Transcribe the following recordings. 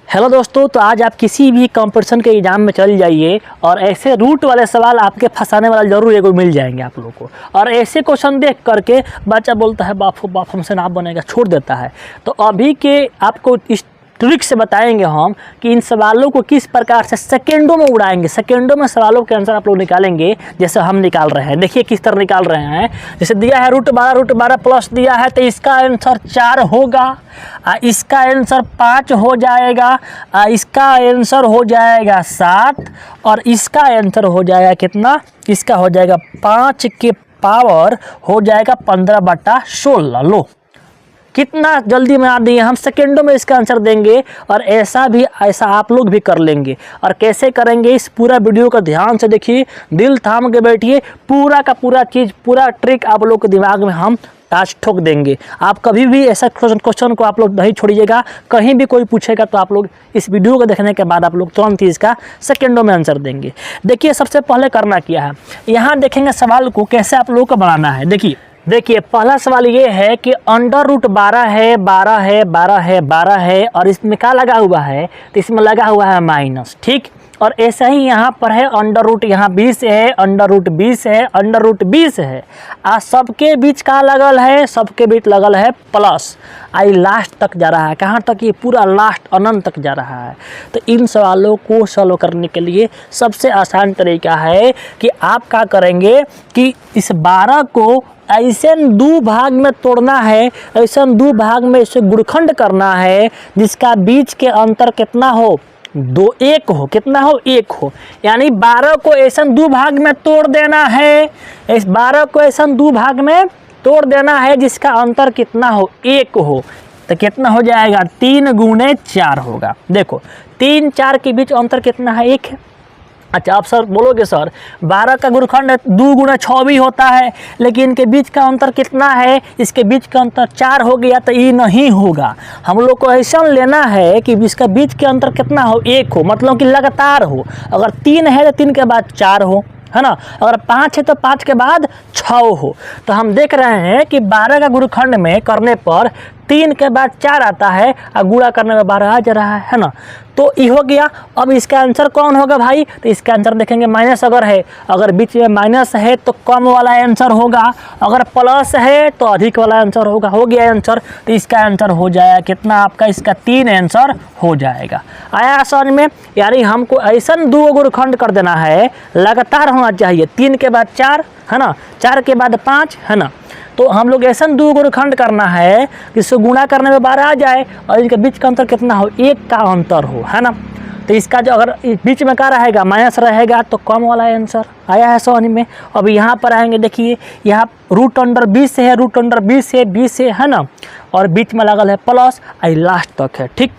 Hello दोस्तों, तो आज आप किसी भी कंपटीशन के एग्जाम में चल जाइए और ऐसे रूट वाले सवाल आपके फंसाने वाला जरूर एगो मिल जाएंगे आप लोगों को। और ऐसे क्वेश्चन देख करके बच्चा बोलता है बाप हमसे ना बनेगा, छोड़ देता है। तो अभी के आपको इस ट्रिक से बताएंगे हम कि इन सवालों को किस प्रकार से सेकेंडों में उड़ाएंगे, सेकेंडों में सवालों के आंसर आप लोग निकालेंगे जैसे हम निकाल रहे हैं। देखिए किस तरह निकाल रहे हैं। जैसे दिया है रूट 12 प्लस दिया है तो इसका आंसर 4 होगा, इसका आंसर 5 हो जाएगा, इसका आंसर हो जाएगा 7 और इसका आंसर हो जाएगा कितना, इसका हो जाएगा 5 के पावर हो जाएगा 15/16। लो कितना जल्दी बना दिए हम, सेकेंडों में इसका आंसर देंगे। और ऐसा आप लोग भी कर लेंगे। और कैसे करेंगे इस पूरा वीडियो का ध्यान से देखिए, दिल थाम के बैठिए। पूरा का पूरा चीज़, पूरा ट्रिक आप लोग के दिमाग में हम ताज ठोक देंगे। आप कभी भी ऐसा क्वेश्चन को आप लोग नहीं छोड़िएगा। कहीं भी कोई पूछेगा तो आप लोग इस वीडियो को देखने के बाद आप लोग तुरंत ही इसका सेकेंडों में आंसर देंगे। देखिए सबसे पहले करना क्या है, यहाँ देखेंगे सवाल को कैसे आप लोगों को बनाना है। देखिए पहला सवाल ये है कि अंडर रूट 12 है 12 है 12 है 12 है और इसमें क्या लगा हुआ है, तो इसमें लगा हुआ है माइनस। ठीक, और ऐसा ही यहाँ पर है अंडर रूट, यहाँ 20 है, अंडर रूट 20 है, अंडर रूट 20 है। सबके बीच का लगल है, सबके बीच लगल है प्लस। आई लास्ट तक जा रहा है, कहाँ तक, ये पूरा लास्ट अनंत तक जा रहा है। तो इन सवालों को सॉल्व करने के लिए सबसे आसान तरीका है कि आप क्या करेंगे कि इस 12 को ऐसे दो भाग में तोड़ना है, ऐसे दो भाग में इसे गुणखंड करना है जिसका बीच के अंतर कितना हो, 1 हो, कितना हो, 1 हो। यानी 12 को ऐसे दो भाग में तोड़ देना है, इस 12 को ऐसे दो भाग में तोड़ देना है जिसका अंतर कितना हो, 1 हो। तो कितना हो जाएगा, 3 गुणे 4 होगा। देखो 3 4 के बीच अंतर कितना है, 1 है। अच्छा आप सर बोलोगे सर 12 का गुणखंड 2 गुना 6 भी होता है, लेकिन इनके बीच का अंतर कितना है, इसके बीच का अंतर 4 हो गया, तो ये नहीं होगा। हम लोग को ऐसा लेना है कि इसका बीच के अंतर कितना हो, 1 हो, मतलब कि लगातार हो। अगर 3 है तो 3 के बाद 4 हो, है ना। अगर 5 है तो 5 के बाद 6 हो। तो हम देख रहे हैं कि 12 का गुणखंड में करने पर 3 के बाद 4 आता है और गुणा करने में 12 आ जा रहा है ना। तो ये हो गया। अब इसका आंसर कौन होगा भाई, तो इसका आंसर देखेंगे माइनस अगर है, अगर बीच में माइनस है तो कम वाला आंसर होगा, अगर प्लस है तो अधिक वाला आंसर होगा। हो गया आंसर, तो इसका आंसर हो जाएगा कितना आपका, इसका 3 आंसर हो जाएगा। आया समझ में। यानी हमको ऐसा 2 गुणखंड कर देना है, लगातार होना चाहिए, 3 के बाद 4 है ना, 4 के बाद 5 है ना। तो हम लोग ऐसा 2 गुणखंड करना है जिससे गुणा करने में 12 आ जाए और इनके बीच का अंतर कितना हो, 1 का अंतर हो, है ना। तो इसका जो अगर बीच में क्या रहेगा, माइनस रहेगा, तो कम वाला आंसर आया है समझ में। अब यहाँ पर आएंगे, देखिए यहाँ रूट अंडर 20 है, रूट अंडर 20 है, 20 है ना, और बीच में लगल है प्लस, आई लास्ट तक है। ठीक,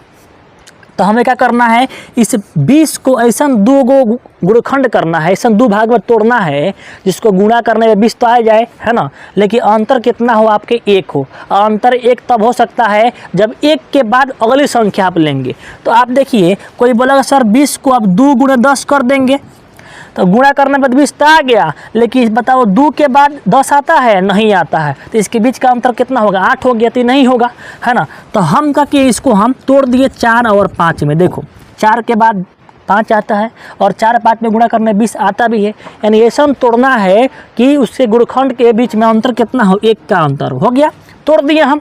तो हमें क्या करना है, इस 20 को ऐसा 2 गुणखंड करना है, ऐसा 2 भाग में तोड़ना है जिसको गुणा करने में 20 तो आ जाए, है ना, लेकिन अंतर कितना हो आपके, 1 हो। अंतर 1 तब हो सकता है जब 1 के बाद अगली संख्या आप लेंगे। तो आप देखिए कोई बोलेगा सर 20 को आप 2 गुणे 10 कर देंगे, तो गुणा करने पर 20 तो आ गया, लेकिन बताओ 2 के बाद 10 आता है, नहीं आता है। तो इसके बीच का अंतर कितना होगा, 8 हो गया, तो नहीं होगा, है ना। तो हम का कि इसको हम तोड़ दिए 4 और 5 में। देखो 4 के बाद 5 आता है और 4 5 में गुणा करने 20 आता भी है। यानी ऐसा तोड़ना है कि उसके गुणखंड के बीच में अंतर कितना हो, 1 का अंतर हो गया। तोड़ दिया हम,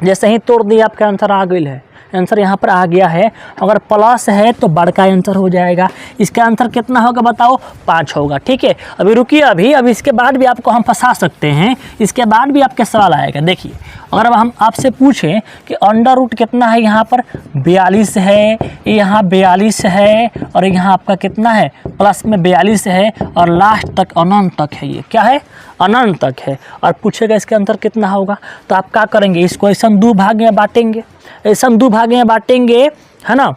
जैसे ही तोड़ दिया आपका आंसर आ गई है, आंसर यहाँ पर आ गया है। अगर प्लस है तो बड़का आंसर हो जाएगा। इसका आंसर कितना होगा बताओ, 5 होगा। ठीक है, अभी रुकिए, अभी इसके बाद भी आपको हम फंसा सकते हैं, इसके बाद भी आपके सवाल आएगा। देखिए अगर अब हम आपसे पूछें कि अंडर रूट कितना है, यहाँ पर 42 है, यहाँ 42 है और यहाँ आपका कितना है, प्लस में 42 है और लास्ट तक अनंत तक है, ये क्या है, अनंत तक है। और पूछेगा इसके अंतर कितना होगा, तो आप क्या करेंगे, इसको ऐसा 2 भाग में बांटेंगे, ऐसा 2 भाग में बांटेंगे, है ना,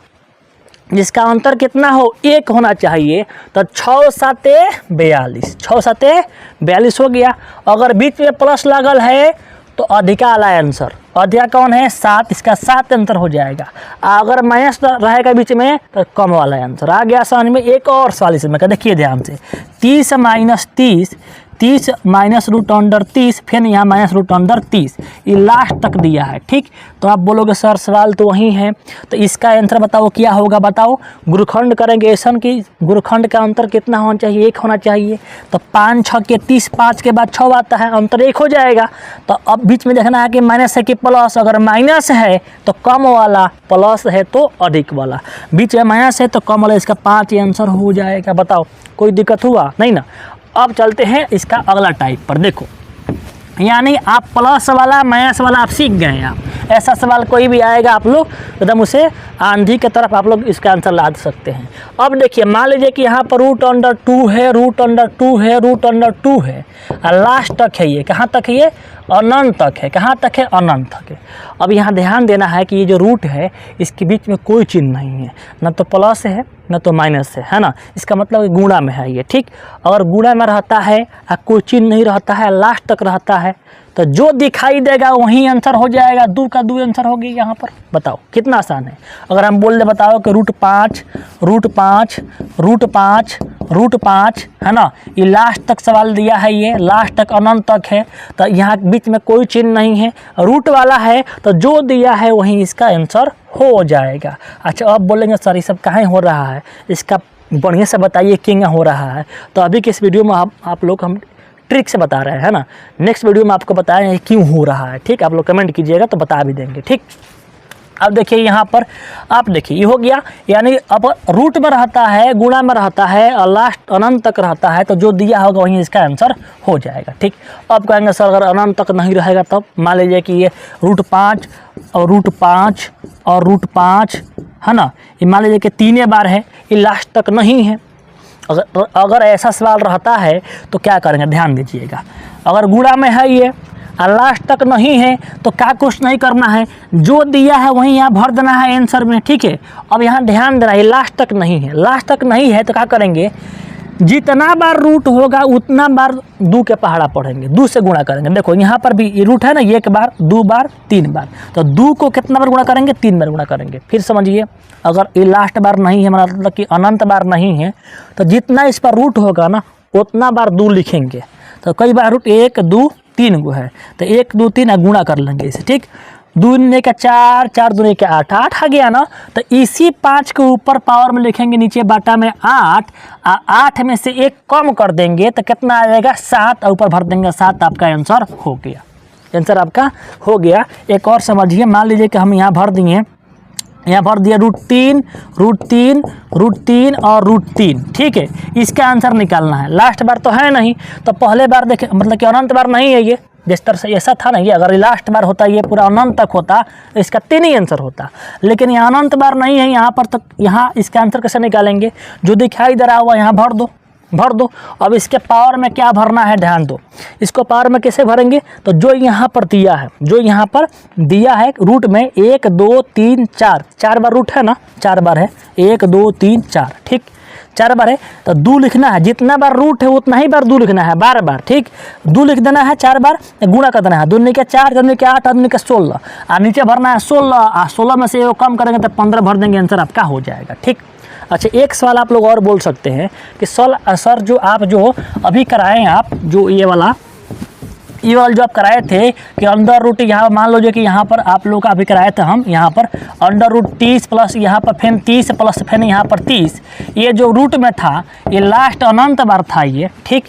जिसका अंतर कितना हो, 1 होना चाहिए। तो 6 7 42, 6 7 42 हो गया। अगर बीच में प्लस लगल है तो अधिका वाला आंसर, अधिका कौन है, 7, इसका 7 आंसर हो जाएगा। अगर माइनस रहेगा बीच में तो कम वाला आंसर आ गया समझ में। एक और सवाल इसमें का देखिए ध्यान से, 30 - 30 30 माइनस रूट अंडर 30, फिर यहाँ माइनस रूट अंडर 30, ये लास्ट तक दिया है। ठीक, तो आप बोलोगे सर सवाल तो वही है, तो इसका आंसर बताओ क्या होगा, बताओ। गुरुखंड करेंगे ऐसा कि गुरुखंड का अंतर कितना होना चाहिए, 1 होना चाहिए। तो 5 6 के 30, 5 के बाद 6 आता है, अंतर 1 हो जाएगा। तो अब बीच में देखना है कि माइनस है कि प्लस, अगर माइनस है तो कम वाला, प्लस है तो अधिक वाला, बीच में माइनस है तो कम वाला, इसका 5 आंसर हो जाएगा। बताओ कोई दिक्कत हुआ नहीं ना। अब चलते हैं इसका अगला टाइप पर। देखो, यानी आप प्लस वाला माइनस वाला आप सीख गए हैं। आप ऐसा सवाल कोई भी आएगा आप लोग एकदम उसे आंधी की तरफ आप लोग इसका आंसर ला सकते हैं। अब देखिए, मान लीजिए कि यहाँ पर रूट अंडर 2 है, रूट अंडर 2 है, रूट अंडर 2 है, और लास्ट तक है ये, कहाँ तक है ये, अनंत तक है। कहाँ तक है, अनंत तक है। अब यहाँ ध्यान देना है कि ये जो रूट है इसके बीच में कोई चिन्ह नहीं है, ना तो प्लस है ना तो माइनस है ना। इसका मतलब गुणा में है ये। ठीक, अगर गुणा में रहता है और कोई चिन्ह नहीं रहता है, लास्ट तक रहता है, तो जो दिखाई देगा वही आंसर हो जाएगा। 2 का 2 आंसर होगी यहाँ पर। बताओ कितना आसान है। अगर हम बोल दे बताओ कि रूट 5 रूट 5 रूट 5 रूट 5 है ना, ये लास्ट तक सवाल दिया है, ये लास्ट तक अनंत तक है, तो यहाँ बीच में कोई चिन्ह नहीं है, रूट वाला है, तो जो दिया है वही इसका आंसर हो जाएगा। अच्छा, अब बोलेंगे सर ये सब कहाँ हो रहा है, इसका बढ़िया से बताइए क्यों हो रहा है। तो अभी के इस वीडियो में आप लोग हम ट्रिक से बता रहे हैं ना, नेक्स्ट वीडियो में आपको बताएं क्यों हो रहा है। ठीक, आप लोग कमेंट कीजिएगा तो बता भी देंगे। ठीक, अब देखिए यहाँ पर आप देखिए ये हो गया, यानी अब रूट में रहता है, गुणा में रहता है और लास्ट अनंत तक रहता है, तो जो दिया होगा वहीं इसका आंसर हो जाएगा। ठीक, अब कहेंगे सर अगर अनंत तक नहीं रहेगा तब, मान लीजिए कि ये रूट 5 और रूट 5 और रूट 5 है ना, ये मान लीजिए कि 3 बार है, ये लास्ट तक नहीं है। अगर ऐसा सवाल रहता है तो क्या करेंगे, ध्यान दीजिएगा। अगर गुणा में है ये और लास्ट तक नहीं है तो क्या कुछ नहीं करना है, जो दिया है वहीं यहाँ भर देना है आंसर में। ठीक है, अब यहाँ ध्यान देना है लास्ट तक नहीं है, लास्ट तक नहीं है तो क्या करेंगे, जितना बार रूट होगा उतना बार 2 के पहाड़ा पढ़ेंगे, 2 से गुणा करेंगे। देखो यहाँ पर भी ये रूट है ना, 1 बार 2 बार 3 बार, तो 2 को कितना बार गुणा करेंगे, 3 बार गुणा करेंगे। फिर समझिए, अगर ये लास्ट बार नहीं है, मतलब कि अनंत बार नहीं है, तो जितना इस पर रूट होगा ना उतना बार 2 लिखेंगे। तो कई बार रूट 1 2 3 गो है, तो 1 2 3 गुणा कर लेंगे इसे। ठीक, 2 दूनी का 4, 4 दूनी का 8, 8 आ गया ना, तो इसी 5 के ऊपर पावर में लिखेंगे नीचे बाटा में 8, 8 में से 1 कम कर देंगे तो कितना आ जाएगा, 7, और ऊपर भर देंगे 7। आपका आंसर हो गया, आंसर आपका हो गया। एक और समझिए, मान लीजिए कि हम यहाँ भर दिए, यहाँ भर दिया रूट 3 रूट 3 रूट 3 और रूट 3। ठीक है, इसका आंसर निकालना है। लास्ट बार तो है नहीं, तो पहले बार देखें, मतलब कि अनंत बार नहीं है ये, जिस तरह से ऐसा था ना, ये अगर लास्ट बार होता ये पूरा अनंत तक होता तो इसका 3 ही आंसर होता, लेकिन यहाँ अनंत बार नहीं है यहाँ पर, तो यहाँ इसका आंसर कैसे निकालेंगे, जो दिखाई दे रहा हुआ यहाँ भर दो, भर दो। अब इसके पावर में क्या भरना है, ध्यान दो, इसको पावर में कैसे भरेंगे, तो जो यहाँ पर दिया है, जो यहाँ पर दिया है रूट में 1 2 3 4, 4 बार रूट है ना, 4 बार है, 1 2 3 4। ठीक, 4 बार है तो 2 लिखना है, जितना बार रूट है उतना ही बार 2 लिखना है, 12 बार। ठीक, 2 लिख देना है, 4 बार गुणा कर देना है, 2 दूनी का 4, 4 दूनी का 8, 8 दूनी का 16, और नीचे भरना है 16, 16 में से वो कम करेंगे तो 15 भर देंगे, आंसर आपका हो जाएगा। ठीक, अच्छा एक सवाल आप लोग और बोल सकते हैं कि सर जो आप जो अभी कराएं, आप जो ये वाला जो आप कराए थे कि अंडर रूट, यहाँ मान लो जो कि यहाँ पर आप लोग का अभी कराए थे हम, यहाँ पर अंडर रूट 30 प्लस यहाँ पर फिर 30 प्लस फिर यहाँ पर 30, ये जो रूट में था ये लास्ट अनंत बार था ये। ठीक,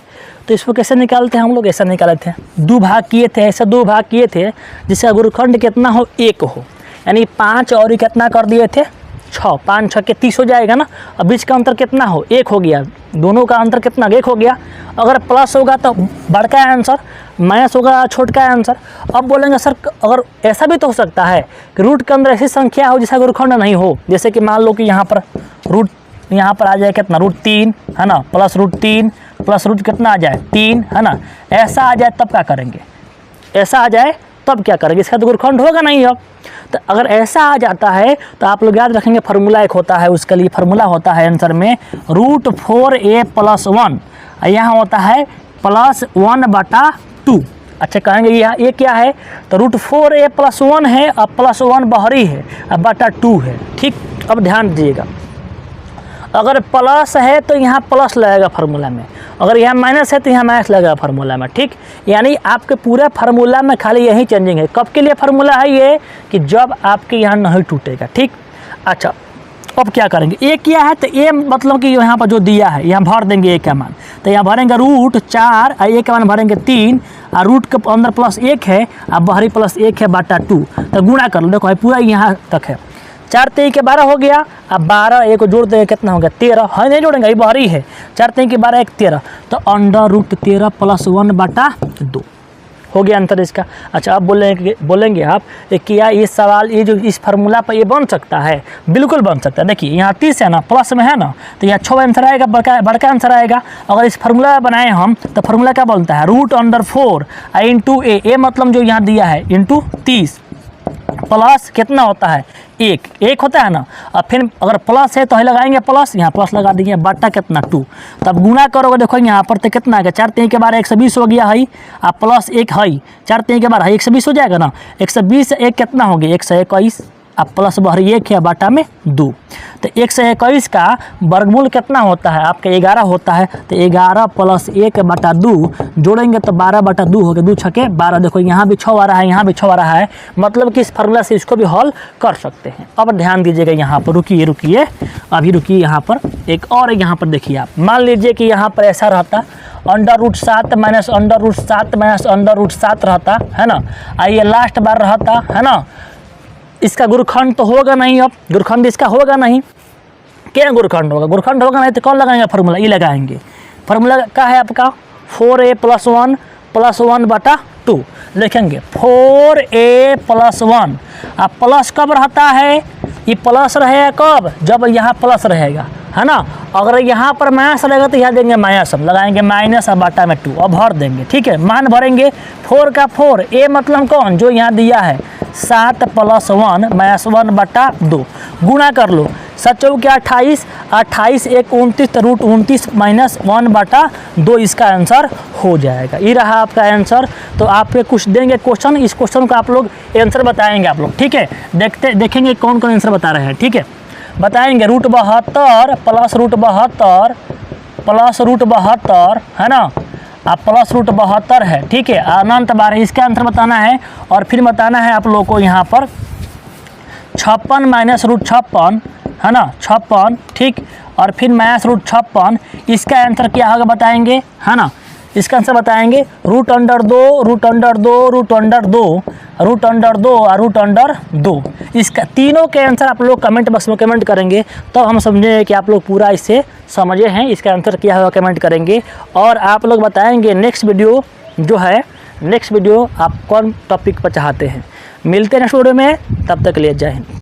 तो इसको कैसे निकालते हैं हम लोग, ऐसा निकाले थे, 2 भाग किए थे, ऐसे 2 भाग किए थे जिसका गुरुखंड कितना हो, 1 हो, यानी 5 और कितना कर दिए थे, 6, 5 6 के 30 हो जाएगा ना। अब बीच का अंतर कितना हो, 1 हो गया, दोनों का अंतर कितना, 1 हो गया। अगर प्लस होगा तो बड़का आंसर, माइनस होगा छोटका आंसर। अब बोलेंगे सर अगर ऐसा भी तो हो सकता है कि रूट के अंदर ऐसी संख्या हो जिसका गुरुखंड नहीं हो, जैसे कि मान लो कि यहाँ पर रूट, यहाँ पर आ जाए कितना, रूट 3 है ना, प्लस रूट 3 प्लस रूट कितना आ जाए 3 है ना, ऐसा आ जाए तब क्या करेंगे, ऐसा आ जाए तब क्या करेंगे, इसका तो गुरुखंड होगा नहीं। अब तो अगर ऐसा आ जाता है तो आप लोग याद रखेंगे, फार्मूला एक होता है, उसके लिए फार्मूला होता है आंसर में रूट 4a + 1, यहाँ होता है +1/2। अच्छा कहेंगे ये क्या है, तो रूट 4a + 1 है, अब +1 बाहरी है, अब बटा 2 है। ठीक, अब ध्यान दीजिएगा, अगर प्लस है तो यहाँ प्लस लगेगा फार्मूला में, अगर यहाँ माइनस है तो यहाँ माइनस लगेगा फार्मूला में, ठीक। यानी आपके पूरे फार्मूला में खाली यही चेंजिंग है। कब के लिए फार्मूला है ये, कि जब आपके यहाँ नहीं टूटेगा, ठीक। अच्छा, अब क्या करेंगे, ए किया है तो ए मतलब कि यहाँ पर जो दिया है यहाँ भर देंगे ए का मान, तो यहाँ भरेंगे √4 और ए का मान भरेंगे 3 और रूट के अंदर +1 है और बाहरी +1 है बटा 2, तो गुणा कर लो। देखो पूरा यहाँ तक है, 4 3 के 12 हो गया। अब 12 एक को जोड़ देंगे, कितना हो गया 13 है, नहीं जोड़ेंगे ये बाहरी है, 4 3 के 12 1 13, तो √13 + 1 बटा 2 हो गया आंसर इसका। अच्छा, अब बोलेंगे आप कि यार ये सवाल ये जो इस फार्मूला पर ये बन सकता है, बिल्कुल बन सकता है। देखिए यहाँ 30 है ना, प्लस में है ना, तो यहाँ 6 आंसर आएगा, बड़का आंसर आएगा। अगर इस फार्मूला बनाए हम तो फार्मूला क्या बोलता है, √4 इंटू ए मतलब जो यहाँ दिया है इंटू 30 प्लस कितना होता है 1 होता है ना। और फिर अगर प्लस है तो ही लगाएंगे प्लस, यहाँ प्लस लगा देंगे, बटा कितना 2, तब गुना करोगे। देखो यहाँ पर तो कितना आ गया, 4 3 के 12 120 हो गया है, अब +1 है, 4 3 के 12 120 हो जाएगा ना, 120 1 कितना हो गया 121, अब प्लस बाहरी 1 है बटा में 2, तो 121 का वर्गमूल कितना होता है आपका 11 होता है, तो 11 + 1 बटा 2 जोड़ेंगे तो 12 बटा 2 हो गया, 2 छके 12। देखो यहाँ भी 6 आ रहा है, यहाँ भी 6 आ रहा है, मतलब कि इस फार्मूला से इसको भी हल कर सकते हैं। अब ध्यान दीजिएगा यहाँ पर, रुकिए अभी रुकिए, यहाँ पर एक और यहाँ पर देखिए आप, मान लीजिए कि यहाँ पर ऐसा रहता √7 माइनस √7 माइनस √7 रहता है ना, आइए लास्ट बार रहता है ना, इसका गुरुखंड तो होगा नहीं, अब गुरुखंड इसका होगा नहीं, क्या गुरुखंड होगा, गुरुखंड होगा नहीं तो कौन लगाएंगे फार्मूला, ये लगाएंगे। फार्मूला क्या है आपका 4a + 1 बटा 2, लिखेंगे 4a + 1। अब प्लस कब रहता है, ये प्लस रहेगा कब, जब यहाँ प्लस रहेगा, है ना। अगर यहाँ पर माइनस रहेगा तो यहाँ देंगे माइनस, हम लगाएंगे माइनस और बटा में 2 और भर देंगे, ठीक है। मान भरेंगे 4 का 4, ए मतलब कौन जो यहाँ दिया है 7 + 1 - 1 बटा 2, गुणा कर लो, 7 × 28, 28 1 29, तो √29 - 1 बटा 2 इसका आंसर हो जाएगा। ये रहा आपका आंसर। तो आप कुछ देंगे क्वेश्चन, इस क्वेश्चन को आप लोग आंसर बताएंगे आप लोग, ठीक है। देखेंगे कौन कौन आंसर बता रहे हैं, ठीक है। बताएंगे √72 + √72 है ना, आप +√72 है, ठीक है। अनंत बार इसका आंसर बताना है, और फिर बताना है आप लोगों को यहाँ पर 56 - √56 है ना, 56, ठीक। और फिर -√56 इसका आंसर क्या होगा बताएंगे, है ना। इसका आंसर बताएंगे √2 इसका तीनों के आंसर आप लोग कमेंट बॉक्स में कमेंट करेंगे, तब हम समझेंगे कि आप लोग पूरा इससे समझे हैं। इसका आंसर क्या होगा कमेंट करेंगे, और आप लोग बताएंगे नेक्स्ट वीडियो जो है, नेक्स्ट वीडियो आप कौन टॉपिक पर चाहते हैं। मिलते हैं नेक्स्ट वीडियो में, तब तक के लिए जय हिंद।